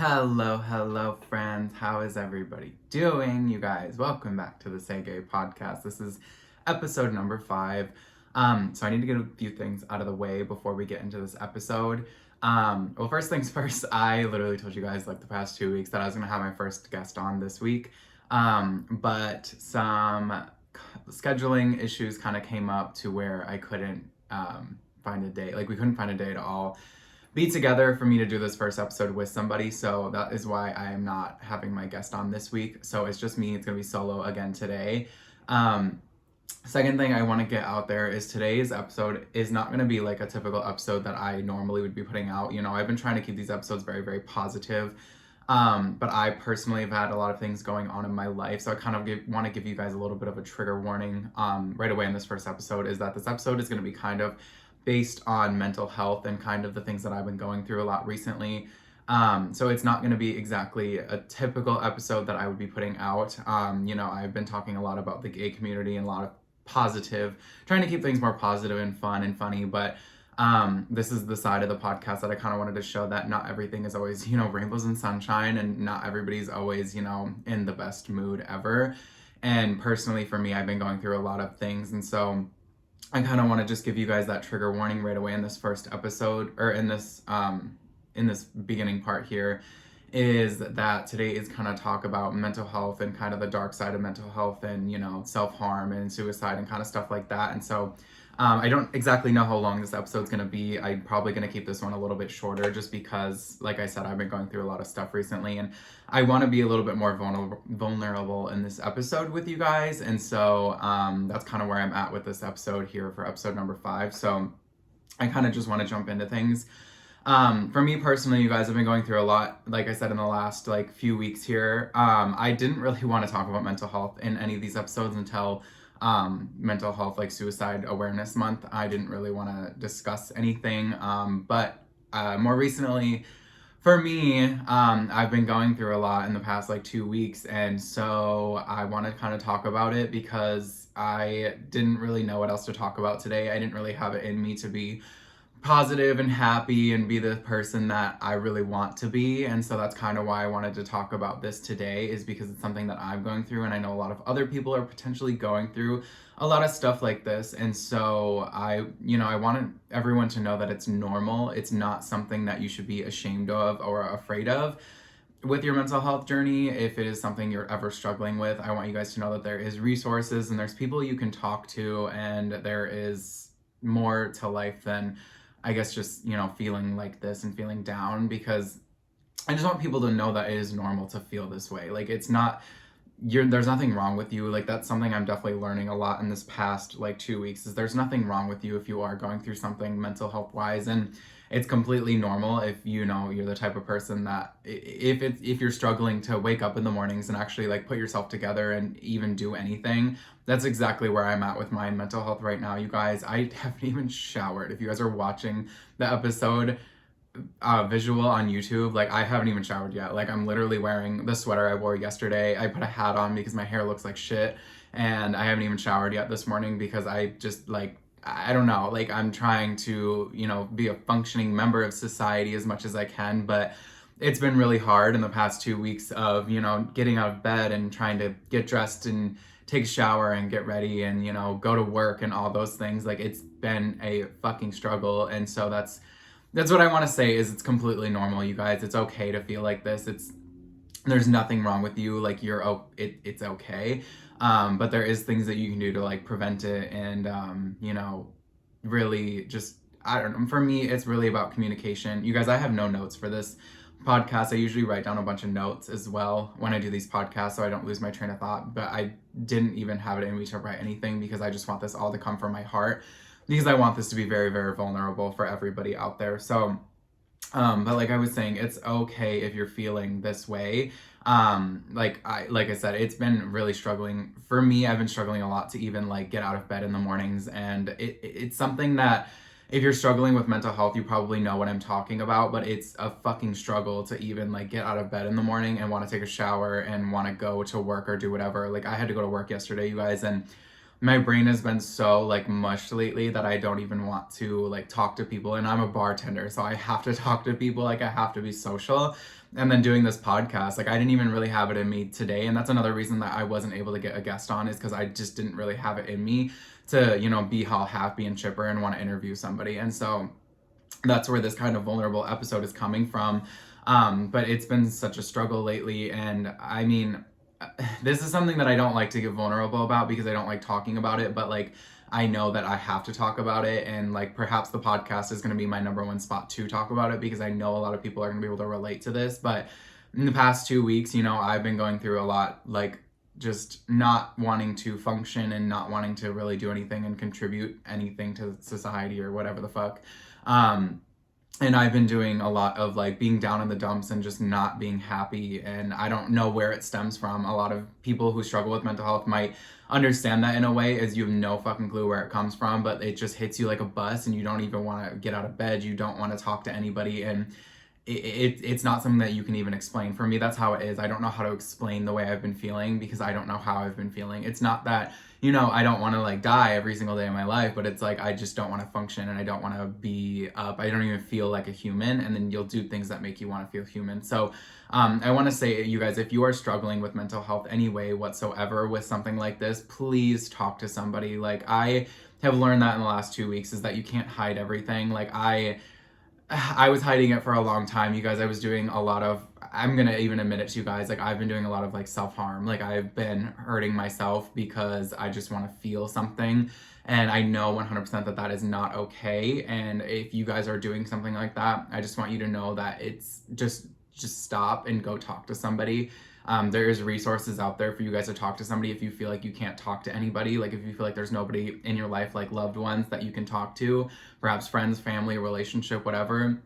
Hello, friends. How is everybody doing? You guys, welcome back to the Say Gay podcast. This is episode number 5. So I need to get a few things out of the way before we get into this episode. Well, first things first, I literally told you guys like the past 2 weeks that I was going to have my first guest on this week. But some scheduling issues kind of came up to where I couldn't find a date. Like, we couldn't find a day at all be together for me to do this first episode with somebody, so that is why I am not having my guest on this week. So it's just me. It's gonna be solo again today. Second thing I want to get out there is today's episode is not going to be like a typical episode that I normally would be putting out. You know, I've been trying to keep these episodes very, very positive. But I personally have had a lot of things going on in my life, so I kind of want to give you guys a little bit of a trigger warning right away in this first episode, is that this episode is going to be kind of based on mental health and kind of the things that I've been going through a lot recently. So it's not going to be exactly a typical episode that I would be putting out. You know, I've been talking a lot about the gay community and a lot of trying to keep things more positive and fun and funny, but this is the side of the podcast that I kind of wanted to show, that not everything is always, you know, rainbows and sunshine, and not everybody's always, you know, in the best mood ever. And personally for me, I've been going through a lot of things, and so I kind of want to just give you guys that trigger warning right away in this first episode, or in this beginning part here, is that today is kind of talk about mental health and kind of the dark side of mental health, and, you know, self-harm and suicide and kind of stuff like that. And so I don't exactly know how long this episode's going to be. I'm probably going to keep this one a little bit shorter just because, like I said, I've been going through a lot of stuff recently, and I want to be a little bit more vulnerable in this episode with you guys. And so that's kind of where I'm at with this episode here for episode number 5. So I kind of just want to jump into things. For me personally, you guys, have been going through a lot, like I said, in the last like few weeks here. I didn't really want to talk about mental health in any of these episodes until mental health, like Suicide Awareness Month. I didn't really want to discuss anything, but more recently for me, I've been going through a lot in the past like 2 weeks, and so I want to kind of talk about it because I didn't really know what else to talk about today. I didn't really have it in me to be positive and happy and be the person that I really want to be. And so that's kind of why I wanted to talk about this today, is because it's something that I'm going through, and I know a lot of other people are potentially going through a lot of stuff like this. And so I wanted everyone to know that it's normal. It's not something that you should be ashamed of or afraid of with your mental health journey. If it is something you're ever struggling with, I want you guys to know that there is resources and there's people you can talk to, and there is more to life than, I guess, just, you know, feeling like this and feeling down, because I just want people to know that it is normal to feel this way. Like, it's not, there's nothing wrong with you. Like, that's something I'm definitely learning a lot in this past like 2 weeks, is there's nothing wrong with you if you are going through something mental health wise, and it's completely normal if, you know, you're the type of person that if you're struggling to wake up in the mornings and actually like put yourself together and even do anything. That's exactly where I'm at with my mental health right now, you guys. I haven't even showered. If you guys are watching the episode visual on YouTube, like, I haven't even showered yet. Like, I'm literally wearing the sweater I wore yesterday. I put a hat on because my hair looks like shit, and I haven't even showered yet this morning because I just, like, I don't know, like, I'm trying to, you know, be a functioning member of society as much as I can, but it's been really hard in the past 2 weeks of, you know, getting out of bed and trying to get dressed and take a shower and get ready and, you know, go to work and all those things. Like, it's been a fucking struggle. And so that's what I want to say, is it's completely normal, you guys. It's okay to feel like this. There's nothing wrong with you. Like, it's okay. But there is things that you can do to like prevent it, and you know, really just, I don't know. For me, it's really about communication. You guys, I have no notes for this podcast. I usually write down a bunch of notes as well when I do these podcasts, so I don't lose my train of thought, but I didn't even have it in me to write anything because I just want this all to come from my heart, because I want this to be very, very vulnerable for everybody out there. So but like I was saying, it's okay if you're feeling this way. Like I said, it's been really struggling for me. I've been struggling a lot to even like get out of bed in the mornings, and it's something that, if you're struggling with mental health, you probably know what I'm talking about, but it's a fucking struggle to even like get out of bed in the morning and want to take a shower and want to go to work or do whatever. Like, I had to go to work yesterday, you guys, and my brain has been so like mushed lately that I don't even want to like talk to people. And I'm a bartender, so I have to talk to people. Like, I have to be social. and then doing this podcast, like I didn't even really have it in me today. And that's another reason that I wasn't able to get a guest on, is because I just didn't really have it in me to, be all happy and chipper and want to interview somebody. And so that's where this kind of vulnerable episode is coming from. But it's been such a struggle lately. And I mean, this is something that I don't like to get vulnerable about because I don't like talking about it, but like I know that I have to talk about it, and like perhaps the podcast is going to be my number one spot to talk about it because I know a lot of people are going to be able to relate to this. But in the past 2 weeks, I've been going through a lot, like just not wanting to function and not wanting to really do anything and contribute anything to society or whatever the fuck. And I've been doing a lot of like being down in the dumps and just not being happy. And I don't know where it stems from. A lot of people who struggle with mental health might understand that in a way, as you have no fucking clue where it comes from, but it just hits you like a bus and you don't even want to get out of bed. You don't want to talk to anybody. And it's not something that you can even explain. For me, that's how it is. I don't know how to explain the way I've been feeling because I don't know how I've been feeling. It's not that, I don't want to like die every single day of my life, but it's like I just don't want to function and I don't want to be up. I don't even feel like a human. And then you'll do things that make you want to feel human. So I want to say, you guys, if you are struggling with mental health anyway whatsoever with something like this, please talk to somebody. Like I have learned that in the last 2 weeks is that you can't hide everything. Like I was hiding it for a long time, you guys. I was doing a lot of, I'm gonna even admit it to you guys, like I've been doing a lot of like self-harm. Like I've been hurting myself because I just want to feel something. And I know 100% that that is not okay. And if you guys are doing something like that, I just want you to know that it's just stop and go talk to somebody. There is resources out there for you guys to talk to somebody if you feel like you can't talk to anybody. Like if you feel like there's nobody in your life, like loved ones that you can talk to, perhaps friends, family, relationship, whatever,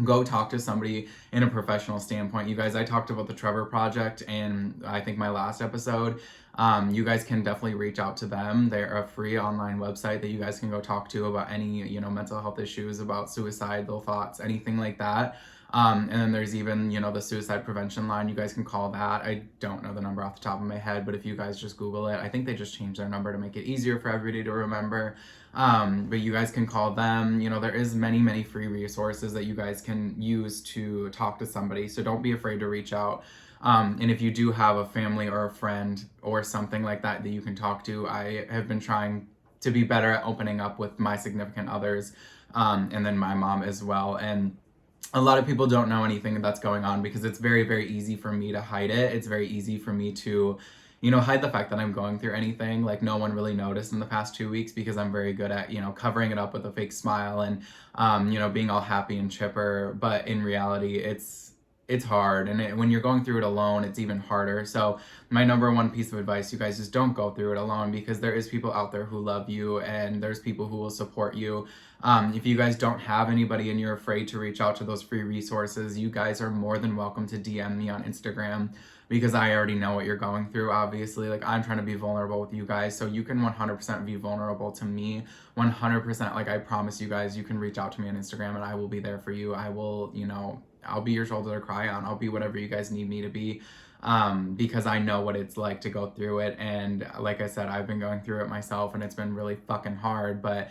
go talk to somebody in a professional standpoint. You guys, I talked about the Trevor Project and I think my last episode. You guys can definitely reach out to them. They're a free online website that you guys can go talk to about any, mental health issues, about suicidal thoughts, anything like that. And then there's even, the suicide prevention line. You guys can call that. I don't know the number off the top of my head, but if you guys just Google it, I think they just changed their number to make it easier for everybody to remember. But you guys can call them. There is many free resources that you guys can use to talk to somebody. So don't be afraid to reach out. And if you do have a family or a friend or something like that that you can talk to, I have been trying to be better at opening up with my significant others, and then my mom as well. And a lot of people don't know anything that's going on because it's very, very easy for me to hide it. It's very easy for me to, hide the fact that I'm going through anything. Like no one really noticed in the past 2 weeks because I'm very good at, covering it up with a fake smile and, being all happy and chipper. But in reality, it's hard. And when you're going through it alone, it's even harder. So my number one piece of advice, you guys, is don't go through it alone because there is people out there who love you and there's people who will support you. If you guys don't have anybody and you're afraid to reach out to those free resources, you guys are more than welcome to DM me on Instagram because I already know what you're going through, obviously. Like I'm trying to be vulnerable with you guys, so you can 100% be vulnerable to me. 100%, like I promise you guys, you can reach out to me on Instagram and I will be there for you. I will, I'll be your shoulder to cry on. I'll be whatever you guys need me to be, because I know what it's like to go through it. And like I said, I've been going through it myself and it's been really fucking hard, but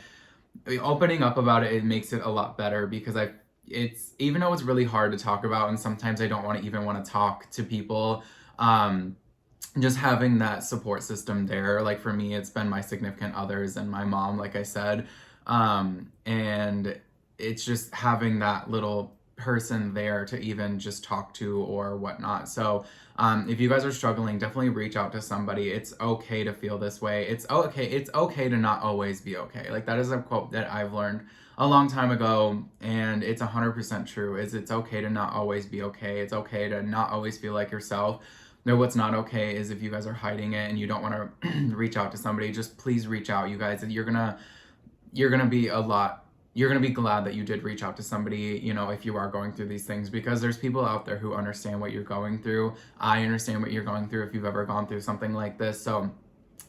opening up about it, it makes it a lot better because it's, even though it's really hard to talk about and sometimes I don't want to talk to people, just having that support system there, like for me, it's been my significant others and my mom, like I said, and it's just having that little person there to even just talk to or whatnot. So if you guys are struggling, definitely reach out to somebody. It's okay to feel this way. It's okay to not always be okay. Like that is a quote that I've learned a long time ago and it's 100% true. It's okay to not always be okay. It's okay to not always feel like yourself. No, what's not okay is if you guys are hiding it and you don't want to reach out to somebody, just please reach out, you guys. You're gonna be you're going to be glad that you did reach out to somebody, if you are going through these things, because there's people out there who understand what you're going through. I understand what you're going through if you've ever gone through something like this. So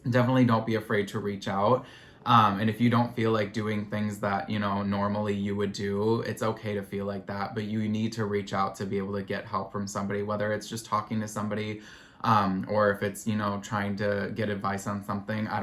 definitely don't be afraid to reach out. And if you don't feel like doing things that, normally you would do, it's okay to feel like that, but you need to reach out to be able to get help from somebody, whether it's just talking to somebody, or if it's, trying to get advice on something. I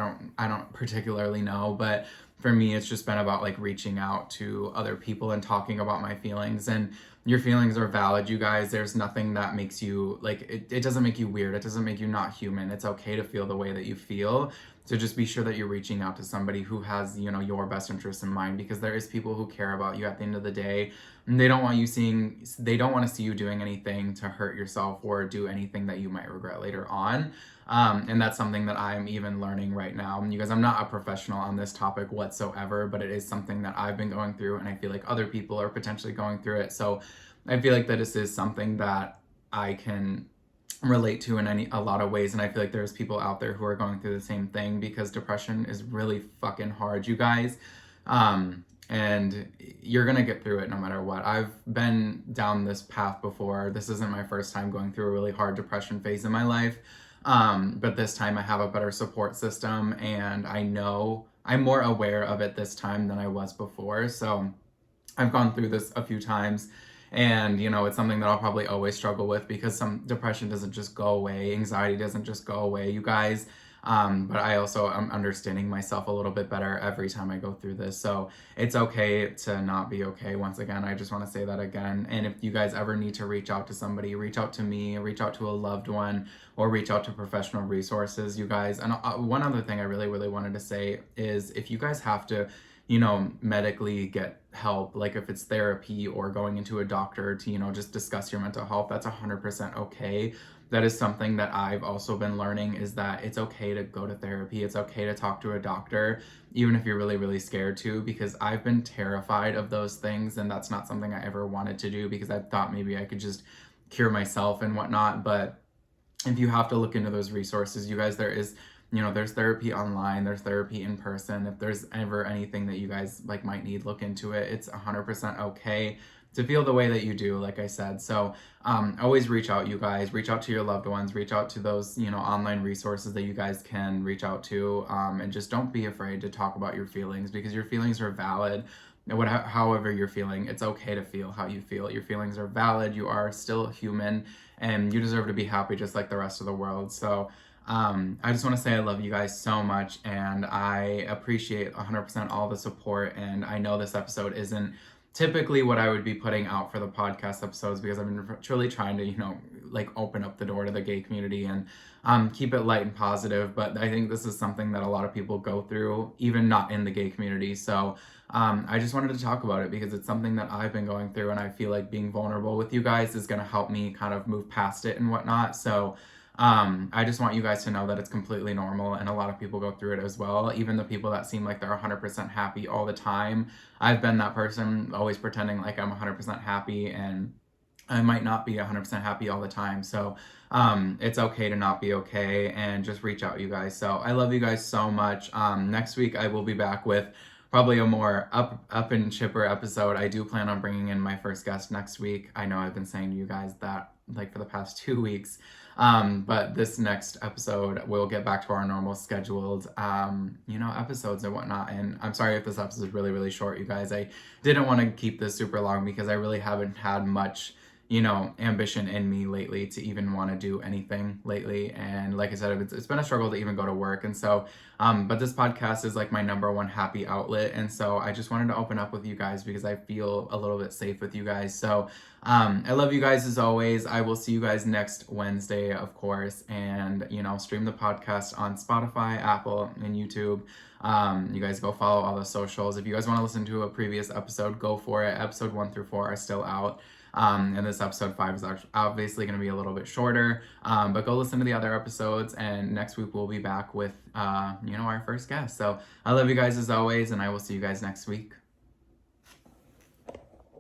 don't particularly know, but for me, it's just been about like reaching out to other people and talking about my feelings. And your feelings are valid, you guys. There's nothing that makes you like it doesn't make you weird. It doesn't make you not human. It's okay to feel the way that you feel. So just be sure that you're reaching out to somebody who has, your best interests in mind, because there is people who care about you at the end of the day. And they don't want to see you doing anything to hurt yourself or do anything that you might regret later on. And that's something that I'm even learning right now. And you guys, I'm not a professional on this topic whatsoever, but it is something that I've been going through, and I feel like other people are potentially going through it. So I feel like that this is something that I can relate to in a lot of ways, and I feel like there's people out there who are going through the same thing, because depression is really fucking hard, you guys. And you're gonna get through it no matter what. I've been down this path before. This isn't my first time going through a really hard depression phase in my life, but this time I have a better support system, and I know I'm more aware of it this time than I was before. So I've gone through this a few times, and it's something that I'll probably always struggle with, because some depression doesn't just go away, anxiety doesn't just go away, you guys. But I also am understanding myself a little bit better every time I go through this. So it's okay to not be okay. Once again, I just want to say that again. And if you guys ever need to reach out to somebody, reach out to me, reach out to a loved one, or reach out to professional resources, you guys. And one other thing I really, really wanted to say is, if you guys have to, medically get help, like if it's therapy or going into a doctor to, just discuss your mental health, that's 100% okay. That is something that I've also been learning, is that it's okay to go to therapy. It's okay to talk to a doctor, even if you're really, really scared to, because I've been terrified of those things, and that's not something I ever wanted to do, because I thought maybe I could just cure myself and whatnot. But if you have to look into those resources, you guys, there's therapy online, there's therapy in person. If there's ever anything that you guys might need, look into it. It's 100% okay to feel the way that you do, like I said. So always reach out, you guys. Reach out to your loved ones. Reach out to those, online resources that you guys can reach out to. And just don't be afraid to talk about your feelings, because your feelings are valid. However you're feeling, it's okay to feel how you feel. Your feelings are valid. You are still human, and you deserve to be happy just like the rest of the world. So I just want to say I love you guys so much, and I appreciate 100% all the support. And I know this episode isn't typically what I would be putting out for the podcast episodes, because I've been truly trying to, open up the door to the gay community and keep it light and positive. But I think this is something that a lot of people go through, even not in the gay community. So I just wanted to talk about it, because it's something that I've been going through, and I feel like being vulnerable with you guys is going to help me kind of move past it and whatnot. So I just want you guys to know that it's completely normal, and a lot of people go through it as well. Even the people that seem like they're 100% happy all the time. I've been that person, always pretending like I'm 100% happy, and I might not be 100% happy all the time. So it's okay to not be okay, and just reach out, you guys. So I love you guys so much. Next week I will be back with probably a more up and chipper episode. I do plan on bringing in my first guest next week. I know I've been saying to you guys that for the past 2 weeks. But this next episode, we'll get back to our normal scheduled, episodes and whatnot. And I'm sorry if this episode is really, really short, you guys. I didn't want to keep this super long, because I really haven't had much, ambition in me lately to even want to do anything lately. And like I said, it's been a struggle to even go to work. And so, but this podcast is my number one happy outlet. And so I just wanted to open up with you guys, because I feel a little bit safe with you guys. So I love you guys as always. I will see you guys next Wednesday, of course. And, stream the podcast on Spotify, Apple, and YouTube. You guys go follow all the socials. If you guys want to listen to a previous episode, go for it. Episode 1 through 4 are still out. And this episode 5 is obviously going to be a little bit shorter, but go listen to the other episodes, and next week we'll be back with, our first guest. So I love you guys as always, and I will see you guys next week.